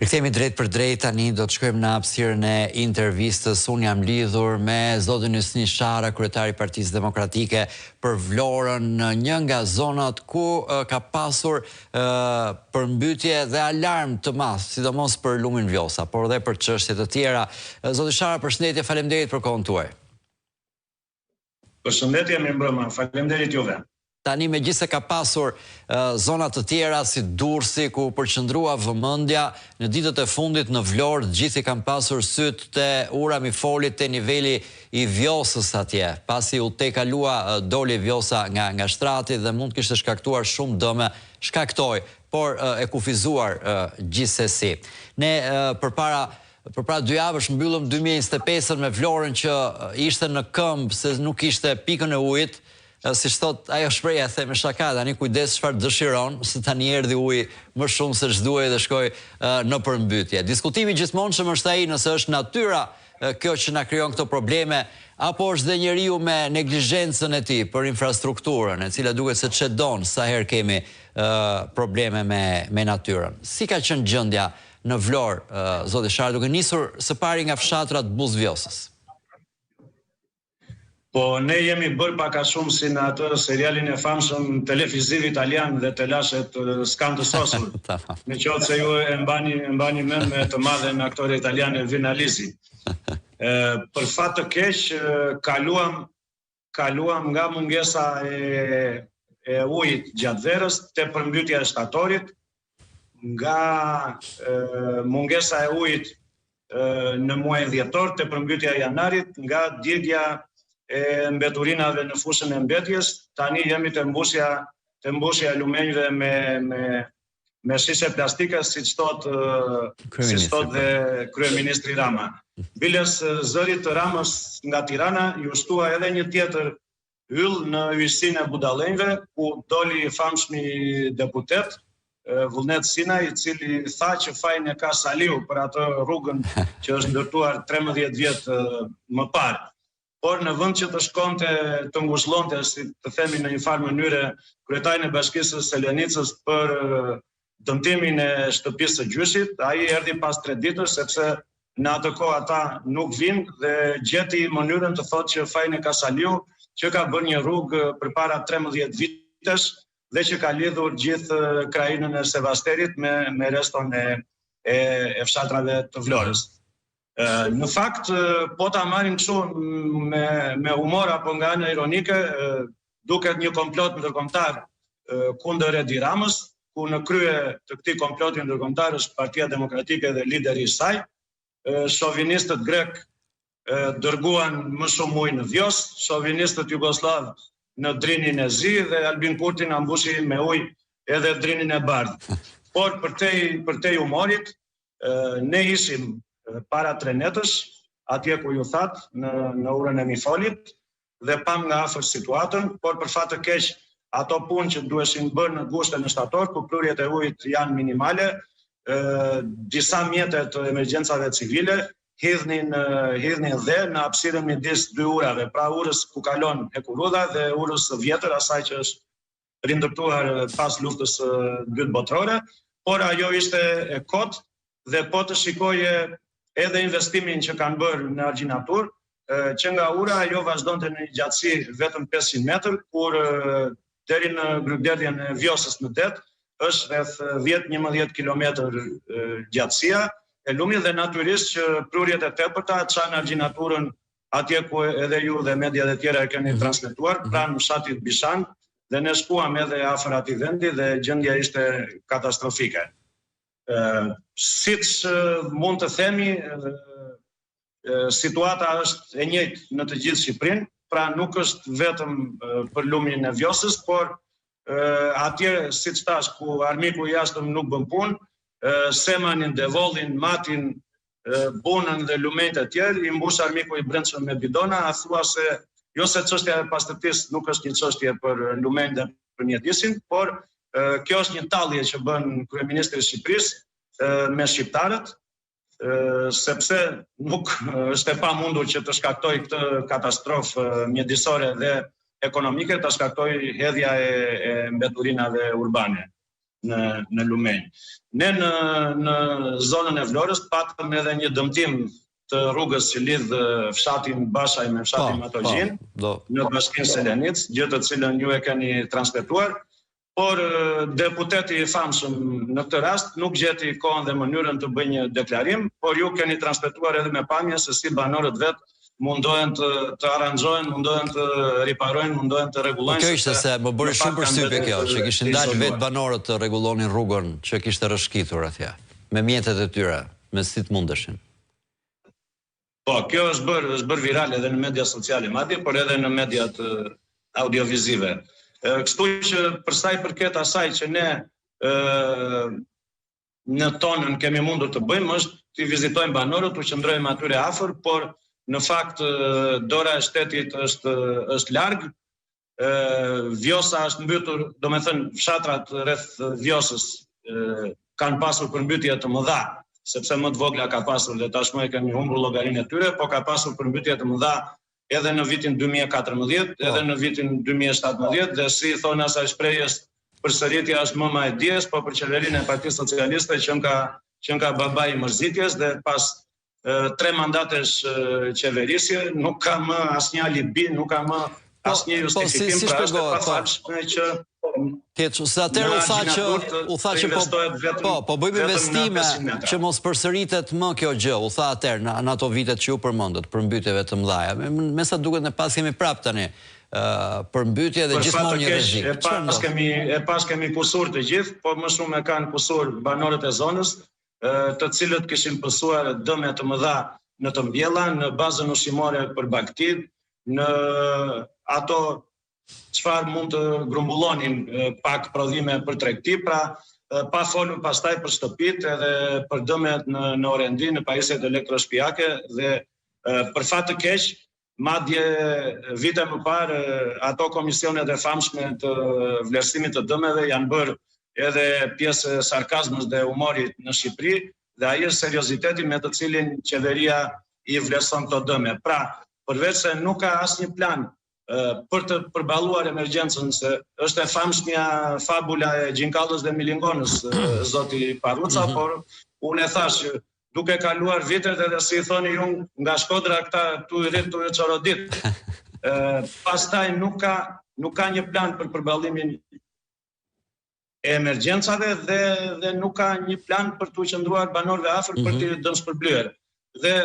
Rikthehemi drejt për drejt tani, do të shkojmë në hapësirën e intervistës. Unë jam lidhur me zotin Yusni Shara, kryetari i Partisë Demokratike për Vlorën, një nga zonat ku ka pasur përmbytje dhe alarm të madh, sidomos për lumin Vjosa, por edhe për çështje të tjera. Zoti Shara, përshëndetje, faleminderit për kohën tuaj. Përshëndetje, mirëmbrëma, faleminderit juve. Tani megjithëse ka pasur zona të tjera si Durrësi ku përqendrua vëmendja, në ditët e fundit në Vlorë të gjithë kanë pasur syt te ura mi folit te niveli i Vjosës atje, pasi u tekalua doli Vjosa nga shtrati dhe mund kishte shkaktuar shumë dëme, shkaktoi, por e kufizuar gjithsesi. Ne përpara 2 javësh mbyllëm 2025-ën me Vlorën që ishte në këmbë se nuk ishte pikën e ujit. Si thot ajo shpreha, them me shaka, tani kujdes çfarë dëshiron, se tani erdhi uji më shumë se ç'duhej dhe shkoi në përmbytje. Diskutimi gjithmonë është ai nëse është natyra kjo që na krijon këto probleme, apo është dhe njeriu me neglizhencën e tij për infrastrukturën, e cila duket se çedon sa herë kemi probleme me natyrën. Si ka qenë gjendja në Vlorë, zoti Shara, duke nisur së pari nga fshatrat Buzë-Vjosës? Po, ne jemi bërë pak a shumë si në atë serialin e famshëm televiziv italian dhe të lashet s'kan të sosur. Në qoftë se ju e mbani mend me të madhen aktore italiane Vinalisi. Për fat të keq, kaluam nga mungesa e ujit gjatë verës te përmbytja e shtatorit, nga mungesa e ujit në muajin dhjetor te përmbytja e janarit, nga djegja e mbeturinave në fushën e mbetjes, tani jemi të mbushja lumenjve me shishe plastike, siç thot dhe kryeministri Rama. Biles zërit të Ramës nga Tirana ju shtua edhe një tjetër yll në yllësinë e budallenjve, ku doli famshmi deputet Vullnet Sinaj, i cili tha që fajin e ka Saliu për atë rrugën që është ndërtuar 13 vjet më parë. Por në vend që të shkonte të ngushëllonte, si të themi në një farë mënyre, kryetarin e Bashkisë së Selenicës për dëmtimin e shtëpisë së gjyshit, ai erdhi pas 3 ditësh sepse në atë kohë ata nuk vinë dhe gjeti mënyrën të thotë që fajin e Kasaliu, që ka bërë një rrugë përpara 13 vitesh dhe që ka lidhur gjithë krajinën e Sevasterit me reston e fshatrave të Vlorës. Në fakt, po ta marrim kështu me humor apo nga ana ironike, duket një komplot ndërkombëtar kundër Edi Ramës, ku në krye të këtij komploti ndërkombëtar është Partia Demokratike dhe lideri i saj. Shovinistët grek dërguan më shumë ujë në Vjos, shovinistët jugoslav në Drinin e Zi dhe Albin Kurti na mbushi me ujë edhe Drinin e Bardhë. Por për te humorit, ne ishim para 3 netësh, atje ku ju thatë, në urën e Mifolit, dhe pam nga afër situatën, por për fat të keq, ato punë që duheshin bërë në gushte në shtator, ku prurjet e ujit janë minimale, disa mjete të emergjencave civile, hidhnin dhe në hapësirën midis 2 urave, pra urës ku kalon Hekurudha dhe urës së vjetër, asaj që është rindërtuar pas luftës së dytë botërore, por ajo ishte e kotë dhe po të shikoje edhe investimin që kanë bërë në argjinatur, që nga ura ajo vazhdonte në një gjatësi vetëm 500 metër, kur deri në grybderdhjen e Vjosës në det, është rreth 10-11 kilometër gjatësia e lumit dhe natyrisht që prurjet e tepërta çan argjinaturën atje ku edhe ju dhe media dhe tjera e keni transmetuar, pranë fshatit Bishan, dhe ne shkuam edhe afër atij vendi dhe gjendja ishte katastrofike. Siç mund të themi, situata është e njëjtë në të gjithë Shqipërinë, pra nuk është vetëm për lumin e Vjosës, por atje, siç thash, ku armiku i jashtëm nuk bën punë, Semanin, Devollin, Matin, Bunën dhe lumenjt e tjerë, i mbush armiku i brendshëm me bidona, a thua se jo se çështja e pastërtisë nuk është një çështje për lumenjt dhe për mjedisin, por kjo është një tallje që bën kryeministri i Shqipërisë me shqiptarët, sepse nuk është e pamundur që të shkaktoj këtë katastrofë mjedisore dhe ekonomike, të shkaktoj hedhja e mbeturinave urbane. në Lumenj. Ne në zonën e Vlorës patëm edhe një dëmtim të rrugës që lidh fshatin Bashaj me fshatin Matogjin në bashkinë Selenic, gjë të cilën ju e keni transmetuar, por deputeti i famshëm në këtë rast nuk gjeti kohën dhe mënyrën të bëjë një deklarim, por ju keni transmetuar edhe me pamje se si banorët vetë mundohen të aranxohen, mundohen të riparojnë, mundohen të rregullojnë. Kjo ishte se më bëri shumë përshtypje kjo, që kishin dalë vetë banorët të rregullonin rrugën që kishte rrëshqitur atje, me mjetet e tyre, me si të mundeshin. Po, kjo është bërë viral edhe në media sociale madje, por edhe në mediat audiovizive. Kështu që për sa i përket asaj që ne në tonën kemi mundur të bëjmë është të vizitojmë banorët, të qëndrojmë atyre afër, por në fakt dora e shtetit është larg. Vjosa është mbytur, do me thënë fshatrat rreth Vjosës kanë pasur përmbytje të mëdha, sepse më të vogla ka pasur dhe tashmë e kemi humbur llogarinë e tyre, po ka pasur përmbytje të mëdha edhe në vitin 2014, edhe në vitin 2017, dhe si thonë asaj shprehjes, përsëritja është mëma e dijes, po për qeverinë e Partisë Socialiste që ka babai i mërzitjes, dhe pas 3 mandatesh qeverisje, nuk ka më asnjë alibi, nuk ka më asnjë justifikim, pra është e pafalshme që se atëherë u tha që po bëjmë investime që mos përsëritet më kjo gjë, u tha atëherë në ato vitet që ju përmendët, përmbytjeve të mëdha. Me sa duket ne pas kemi prap tani përmbytje dhe gjithmonë një rrezik. E pas kemi kusur të gjithë, po më shumë e kanë kusur banorët e zonës, të cilët kishin pësuar dëme të mëdha në të mbjella, në bazën ushqimore për baktit, në ato çfarë mund të grumbullonin pak prodhime për tregti, pra pa folur pastaj për shtëpit edhe për dëmet në Orendi, në pajisjet elektroshtëpiake, dhe për fat të keq, madje vite më parë ato komisionet e famshme të vlerësimit të dëmeve janë bërë edhe pjesë e sarkazmës dhe humorit në Shqipëri, dhe ai është serioziteti me të cilin qeveria i vlerëson këto dëme. Pra, përveç se nuk ka asnjë plan për të përballuar emergjencën, se është e famshmja fabula e Gjinkallos dhe Milingonës, zoti Parruca, por unë e thash që duke kaluar vitet edhe si i thoni ju nga Shkodra këta tu i rrit tu i çorodit. Pastaj nuk ka një plan për përballimin e emergjencave dhe nuk ka një plan për të qëndruar banorëve afër për të dëmshpërblyer. Dhe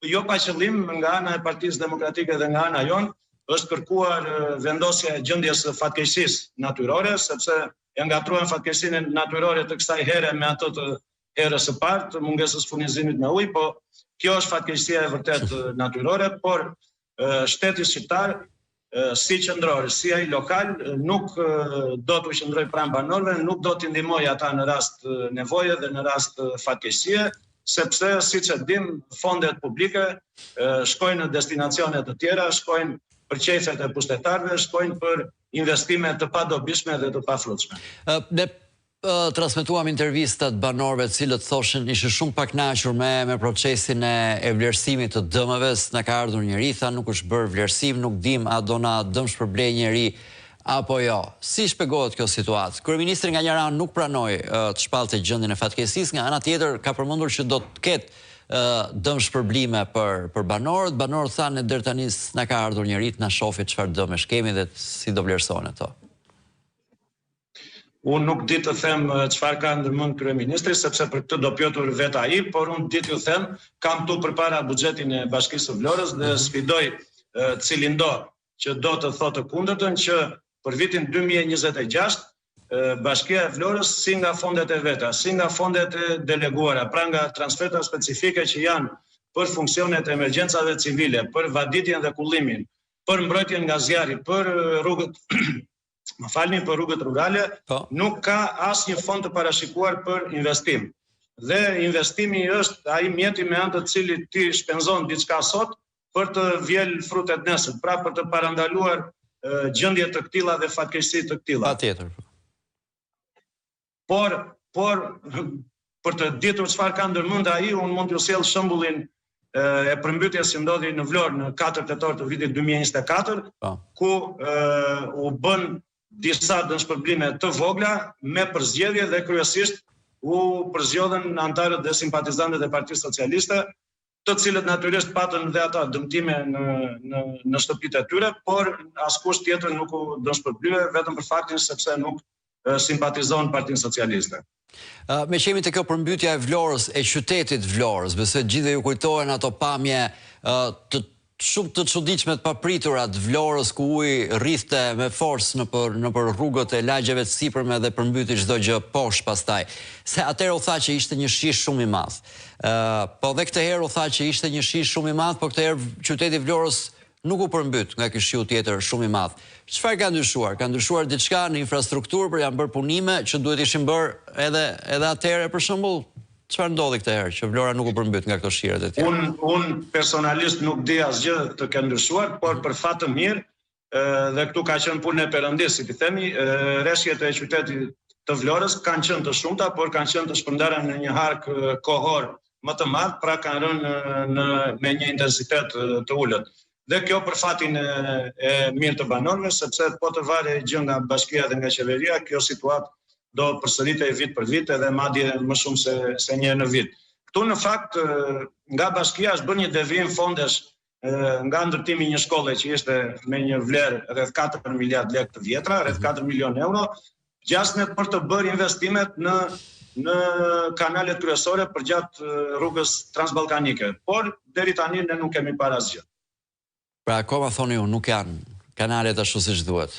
jo pa qëllim nga ana e Partisë Demokratike dhe nga ana jon është kërkuar vendosja e gjendjes së fatkeqësisë natyrore, sepse e ngatruan fatkeqësinë natyrore të kësaj here me ato të herës së parë, të mungesës furnizimit me ujë, po kjo është fatkeqësia e vërtet natyrore, por shteti shqiptar si qendror, si ai lokal, nuk do të qëndrojë pranë banorëve, nuk do t'i ndihmojë ata në rast nevoje dhe në rast fatkeqësie, sepse siç e dim, fondet publike shkojnë në destinacione të tjera, shkojnë për qefet e pushtetarëve, shkojnë për investime të padobishme dhe të pafrutshme. Ne transmetuam intervistat banorëve të cilët thoshin ishin shumë pak kënaqur me procesin e vlerësimit të dëmeve, s'na ka ardhur njëri, tha nuk është bërë vlerësim, nuk dim a do na dëmshpërblej njëri apo jo. Si shpjegohet kjo situatë? Kryeministri nga njëra anë nuk pranoi të shpallte gjendjen e fatkeqësisë, nga ana tjetër ka përmendur që do të ketë dëmshpërblime për banorët. Banorët thanë deri tani s'na ka ardhur njëri të na shohë çfarë dëmesh kemi dhe si do vlerësohen ato. Unë nuk di të them çfarë ka ndërmend kryeministri, sepse për këtë do pyetur vetë ai, por unë di t'ju them, kam tu përpara buxhetin e Bashkisë së Vlorës dhe sfidoj cilin do që do të thotë të kundërtën, që për vitin 2026 Bashkia e Vlorës, si nga fondet e veta, si nga fondet e deleguara, pra nga transferta specifike që janë për funksionet e emergjencave civile, për vaditjen dhe kullimin, për mbrojtjen nga zjarri, për rrugët për rrugët rurale, nuk ka asnjë fond të parashikuar për investim. Dhe investimi është ai mjeti me anë të cilit ti shpenzon diçka sot për të vjel frutet nesër, pra për të parandaluar gjendje të këtilla dhe fatkeqësi të këtilla. Patjetër. Por për të ditur çfarë ka ndërmend ai, unë mund t'ju sjell shembullin e përmbytjes që ndodhi në Vlorë në 4 tetor të vitit 2024, ku u bën disa dëshpërblime të vogla me përzgjedhje dhe kryesisht u përzgjodhen antarët dhe simpatizantët e Partisë Socialiste, të cilët natyrisht patën dhe ata dëmtime në shtëpitë e tyre, por askush tjetër nuk u dëshpërblye vetëm për faktin sepse nuk simpatizon Partinë Socialiste. Me që jemi të kjo përmbytja e Vlorës, e qytetit Vlorës, besoj gjithë ju kujtohen ato pamje shumë të çuditshme të papritura të Vlorës ku uji rrithte me forcë nëpër rrugët e lagjeve të sipërme dhe përmbyti çdo gjë poshtë pastaj. Se atëherë u tha që ishte një shish shumë i madh. Po dhe këtë herë u tha që ishte një shish shumë i madh, po këtë herë qyteti Vlorës nuk u përmbyt nga ky shiu tjetër shumë i madh. Çfarë ka ndryshuar? Ka ndryshuar diçka në infrastrukturë, për janë bërë punime që duhet ishin bërë edhe atëherë për shembull. Çfarë ndodhi këtë herë që Vlora nuk u përmbyt nga këto shiret e tjera? Unë personalisht nuk di asgjë të ka ndryshuar, por për fat të mirë, dhe këtu ka qenë punë e Perëndisë, si ti themi, rreshjet e qytetit të Vlorës kanë qenë të shumta, por kanë qenë të shpërndara në një hark kohor më të madh, pra kanë rënë me një intensitet të ulët. Dhe kjo për fatin e mirë të banorëve, sepse po të vare gjë nga bashkia dhe nga qeveria, kjo situatë do përsëritej vit për vit edhe madje më shumë se një në vit. Këtu në fakt nga bashkia është bërë një devijim fondesh nga ndërtimi një shkolle që ishte me një vlerë rreth 4 miliard lekë të vjetra, rreth 4 milion euro, gjasmet për të bërë investimet në kanalet kryesore përgjatë rrugës transballkanike. Por deri tani ne nuk kemi parë asgjë. Pra akoma thoni ju nuk janë kanalet ashtu siç duhet.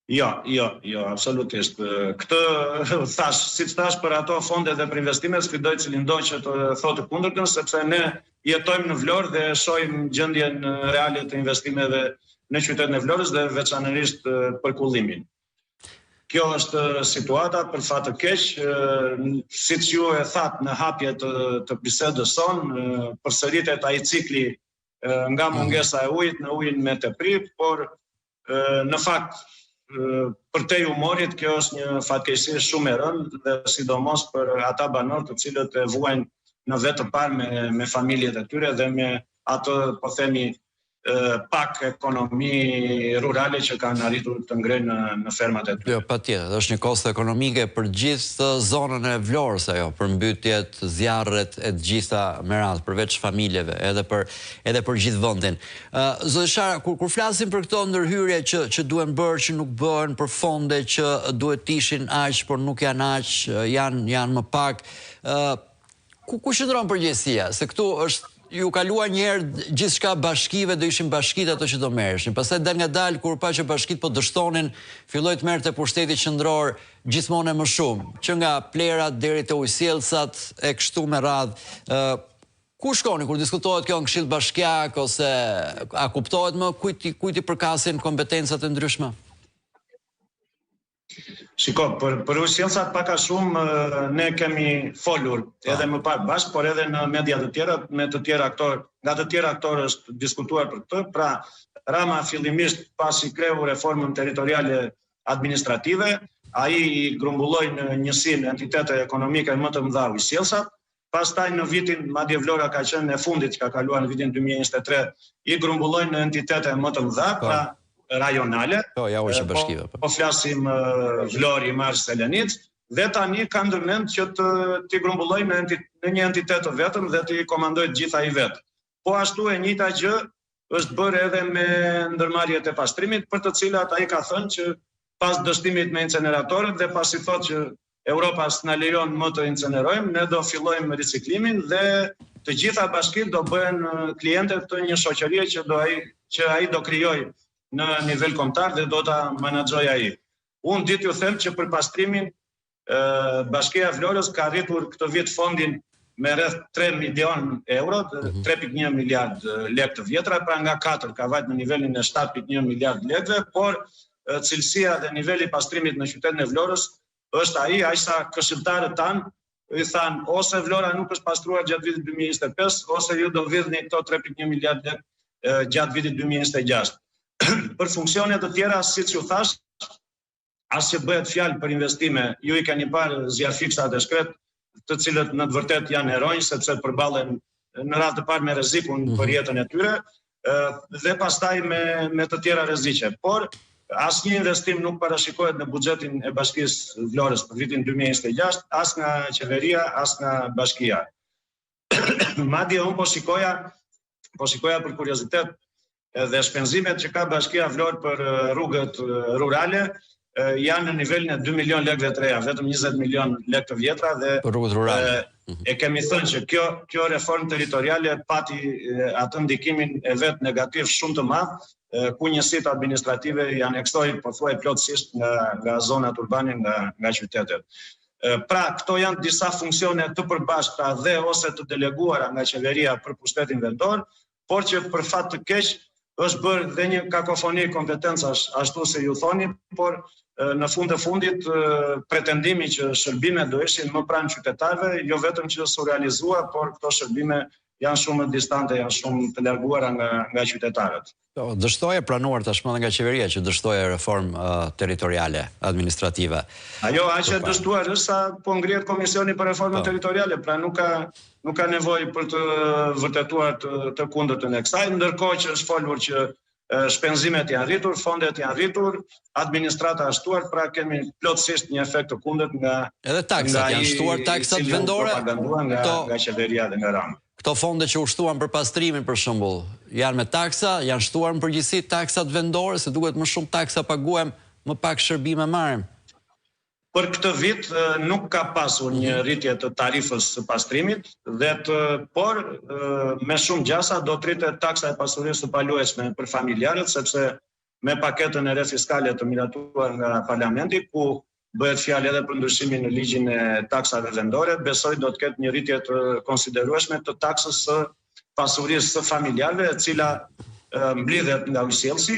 Jo, absolutisht. Këtë thash, siç thash për ato fonde dhe për investimet, sfidoj cilin do që të thotë kundërtën, sepse ne jetojmë në Vlorë dhe shohim gjendjen reale të investimeve në qytetin e Vlorës dhe veçanërisht përkullimin. Kjo është situata për fat të keq, siç ju e thatë në hapje të bisedës sonë, përsëritet ai cikli nga mungesa e ujit në ujin me teprim, por në fakt për te humorit, kjo është një fatkeqësi shumë e rëndë dhe sidomos për ata banor të cilët e vuajnë në vetë të parë me familjet e tyre dhe me atë, po themi, pak ekonomi rurale që kanë arritur të ngrenë në fermat e tyre. Jo, patjetër, është një kosto ekonomike për gjithë zonën e Vlorës ajo, për mbytjet, zjarret e të gjitha me radhë, përveç familjeve, edhe për gjithë vendin. Zoti Shara, kur flasim për këto ndërhyrje që duhen bërë, që nuk bëhen, për fonde që duhet ishin aq, por nuk janë aq, janë më pak, ku qëndron përgjegjësia? Se këtu është ju kalua njerë gjithçka bashkive, do ishin bashkit ato që do merreshin. Pastaj dal nga dal, kur pa që bashkit po dështonin, filloi të merrte pushteti qendror gjithmonë më shumë, që nga plerat deri te ujësjellsat e kështu me radhë. Ku shkoni kur diskutohet kjo në Këshill Bashkiak ose a kuptohet më kujt i përkasin kompetencat e ndryshme? Shiko, për ujësjellsat pak a shumë ne kemi folur edhe më pak bashkë, por edhe në media të tjera, me të tjera aktorë, nga të tjera aktorë është diskutuar për këtë. Pra, Rama fillimisht pasi kreu reformën territoriale administrative, ai i grumbulloi në njësinë entitete ekonomike më të mëdha ujësjellsat. Pastaj në vitin, madje Vlora ka qenë e fundit që ka kaluar në vitin 2023, i grumbulloi në entitete më të mëdha, pra rajonale, po flasim Vlori, Marsh, Selenic, dhe tani ka ndërmend që t'i grumbulloj në një entitet të vetëm dhe t'i komandoj gjitha i vetë. Po ashtu e njëjta gjë është bërë edhe me ndërmarrjet e pastrimit, për të cilat ai ka thënë që pas dështimit me inceneratorët dhe pas i thotë që Europa s'na lejon më të incenerojmë, ne do fillojmë riciklimin dhe të gjitha bashkitë do bëhen kliente të një shoqërie që ai do krijojë në nivel kombëtar dhe do ta menaxhoj ai. Unë ditë ju them që për pastrimin Bashkia e Vlorës ka arritur këtë vit fondin me rreth 3 milion euro, 3.1 miliard lekë të vjetra, pra nga 4 ka vajt në nivelin e 7.1 miliard lekëve, por cilësia dhe niveli i pastrimit në qytetin e Vlorës është ai sa këshilltarët tanë i thanë ose Vlora nuk është pastruar gjatë vitit 2025, ose ju do vidhni këto 3.1 miliard lekë gjatë vitit 2026. Për funksione të tjera, siç ju thash, as që bëhet fjalë për investime, ju i keni parë zjarrfiksat e shkret, të cilët në të vërtet janë heronj, sepse përballen në radhë të parë me rrezikun për jetën e tyre, dhe pastaj me të tjera rreziqe. Por asnjë investim nuk parashikohet në buxhetin e Bashkisë Vlorës për vitin 2026, as nga qeveria, as nga bashkia. Madje unë po shikoja për kuriozitet edhe shpenzimet që ka Bashkia Vlorë për rrugët rurale janë në nivelin e 2 milion lekëve të reja, vetëm 20 milion lekë të vjetra dhe për rrugët rurale. E kemi thënë që kjo reformë territoriale pati atë ndikimin e vet negativ shumë të madh, ku njësitë administrative janë eksorit pothuaj plotësisht nga zonat urbane, nga qytetet. Pra, këto janë disa funksione të përbashkëta dhe ose të deleguara nga qeveria për pushtetin vendor, por që për fat të keq është bërë dhe një kakofoni kompetencash ashtu se ju thoni, por në fund të fundit pretendimi që shërbimet do ishin më pranë qytetarëve, jo vetëm që su realizua, por këto shërbime janë shumë distante, janë shumë të larguara nga qytetarët. Dështoja pranuar tashmë nga qeveria që dështoja reformë territoriale, administrative. Ajo aq e dështuar është sa po ngrihet Komisioni për Reformën Territoriale, pra nuk ka nevojë për të vërtetuar të kundërtën e kësaj, ndërkohë që është folur që shpenzimet janë rritur, fondet janë rritur, administrata është shtuar, pra kemi plotësisht një efekt të kundërt nga edhe taksat janë shtuar, taksat vendore nga qeveria dhe nga Rama. Këto fonde që u shtuan për pastrimin për shembull, janë me taksa, janë shtuar në përgjithësi taksat vendore, se duhet më shumë taksa paguajmë, më pak shërbime marrim. Për këtë vit nuk ka pasur një rritje të tarifës së pastrimit, por me shumë gjasa do të rritet taksa e pasurisë së paluajtshme për familjarët, sepse me paketën e re fiskale të miratuar nga Parlamenti, ku bëhet fjalë edhe për ndryshimin në ligjin e taksave vendore, besoj do të ketë një rritje të konsiderueshme të taksës së pasurisë së familjarëve, e cila mblidhet nga ujësjellsi,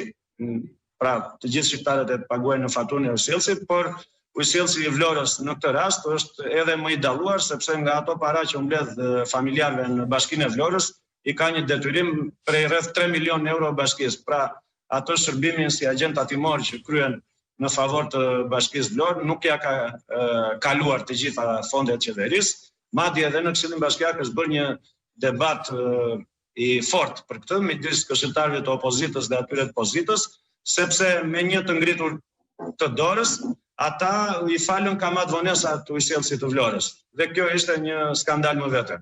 pra të gjithë shqiptarët e paguajnë në faturën e ujësjellsit, por ujësjellsi i Vlorës në këtë rast është edhe më i dalluar, sepse nga ato para që u mbledh familjarëve në Bashkinë e Vlorës, i ka një detyrim prej rreth 3 milion euro bashkisë. Pra, ato shërbimin si agent tatimor që kryen në favor të Bashkisë Vlorë nuk ja ka kaluar të gjitha fondet qeverisë. Madje edhe në Këshillin Bashkiak është bërë një debat i fortë për këtë midis këshilltarëve të opozitës dhe atyre të pozitës, sepse me një të ngritur të dorës, ata i falën kamat vonesa të ujësjellësit të Vlorës. Dhe kjo ishte një skandal më vete.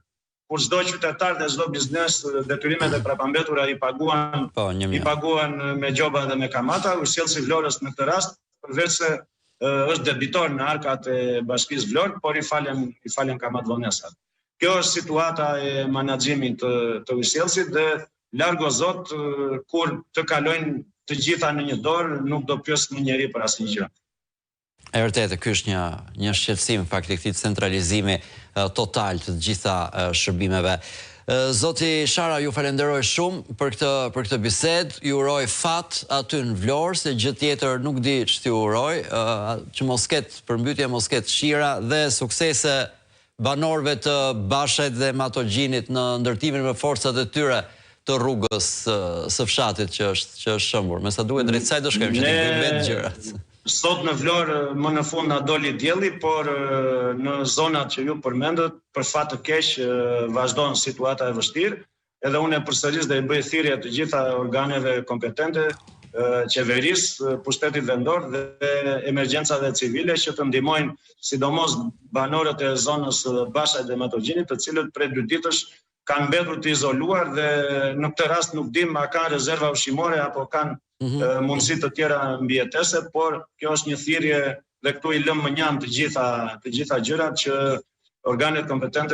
Kur çdo qytetar dhe çdo biznes detyrimet e prapambetura i paguan me gjoba dhe me kamata, ujësjellësi i Vlorës në këtë rast, përveç se është debitor në arkat e Bashkisë Vlorë, por i falen kamat vonesat. Kjo është situata e menaxhimit të ujësjellësit dhe largo zot kur të kalojnë të gjitha në një dorë, nuk do pyes në njeri për asnjë gjë. E vërtetë, ky është një shqetësim faktikisht centralizimi total të gjitha shërbimeve. Zoti Shara, ju falenderoj shumë për këtë bisedë, ju uroj fat aty në Vlorë, se gjë tjetër nuk di ç'ti uroj, që mos ketë përmbytje, mos ketë shira dhe suksese banorëve të Bashajt dhe Matogjinit në ndërtimin me forcat e tyre të rrugës së fshatit që është shëmbur. Me sa duhet drejt saj do shkojmë që të bëjmë vetë gjërat. Sot në Vlorë më në fund na doli dielli, por në zonat që ju përmendët, për fat të keq vazhdon situata e vështirë, edhe unë përsëris dhe i bëj thirrje të gjitha organeve kompetente, qeverisë, pushtetit vendor dhe emergjencave civile që të ndihmojnë sidomos banorët e zonës Bashajt dhe Matogjinit, të cilët prej 2 ditësh kanë mbetur të izoluar dhe në këtë rast nuk dim a kanë rezerva ushqimore apo kanë mundësi të tjera mbijetese, por kjo është një thirrje dhe këtu i lëm më njam të gjitha gjërat që organet kompetente